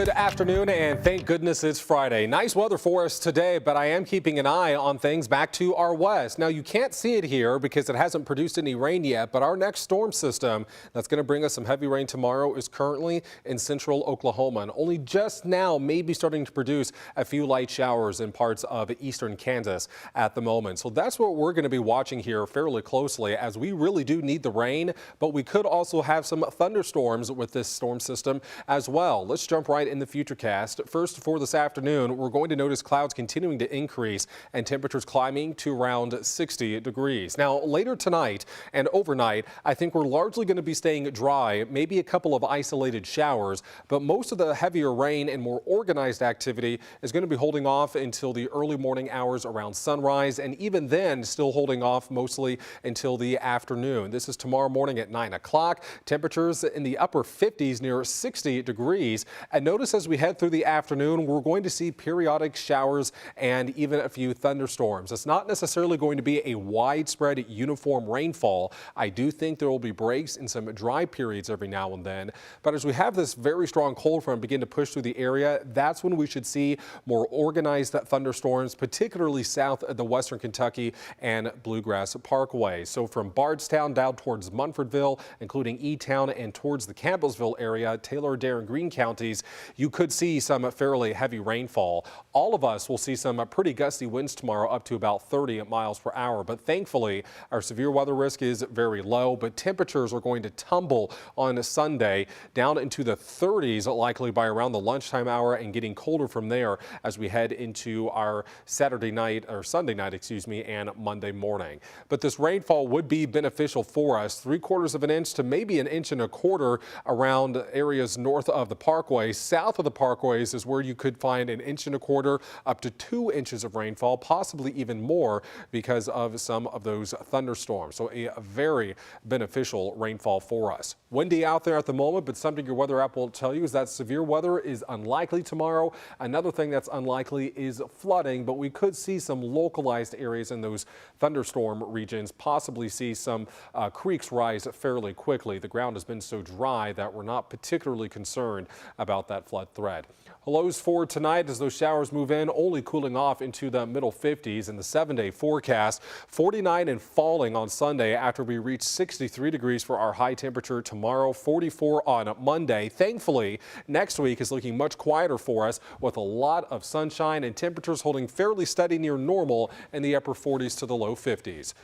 Good afternoon, and thank goodness it's Friday. Nice weather for us today, but I am keeping an eye on things back to our west. Now, you can't see it here because it hasn't produced any rain yet, but our next storm system that's going to bring us some heavy rain tomorrow is currently in central Oklahoma and only just now maybe starting to produce a few light showers in parts of eastern Kansas at the moment. So that's what we're going to be watching here fairly closely, as we really do need the rain, but we could also have some thunderstorms with this storm system as well. Let's jump right in the futurecast. First, for this afternoon, we're going to notice clouds continuing to increase and temperatures climbing to around 60 degrees. Now, later tonight and overnight, I think we're largely going to be staying dry, maybe a couple of isolated showers, but most of the heavier rain and more organized activity is going to be holding off until the early morning hours around sunrise, and even then still holding off mostly until the afternoon. This is tomorrow morning at 9 o'clock. Temperatures in the upper 50s near 60 degrees. And notice as we head through the afternoon, we're going to see periodic showers and even a few thunderstorms. It's not necessarily going to be a widespread uniform rainfall. I do think there will be breaks in some dry periods every now and then. But as we have this very strong cold front begin to push through the area, that's when we should see more organized thunderstorms, particularly south of the western Kentucky and Bluegrass Parkway. So from Bardstown down towards Munfordville, including E-Town and towards the Campbellsville area, Taylor, Adair, and Greene counties, you could see some fairly heavy rainfall. All of us will see some pretty gusty winds tomorrow, up to about 30 miles per hour. But thankfully, our severe weather risk is very low, but temperatures are going to tumble on Sunday down into the 30s, likely by around the lunchtime hour, and getting colder from there as we head into our Sunday night, and Monday morning. But this rainfall would be beneficial for us. 3/4 of an inch to maybe an inch and a quarter around areas north of the Parkway. South of the parkways is where you could find an inch and a quarter up to 2 inches of rainfall, possibly even more because of some of those thunderstorms. So a very beneficial rainfall for us. Windy out there at the moment, but something your weather app will tell you is that severe weather is unlikely tomorrow. Another thing that's unlikely is flooding, but we could see some localized areas in those thunderstorm regions, possibly see some creeks rise fairly quickly. The ground has been so dry that we're not particularly concerned about that flood threat. Lows for tonight as those showers move in, only cooling off into the middle 50s in the 7-day forecast. 49 and falling on Sunday after we reach 63 degrees for our high temperature tomorrow, 44 on Monday. Thankfully, next week is looking much quieter for us with a lot of sunshine and temperatures holding fairly steady near normal in the upper 40s to the low 50s.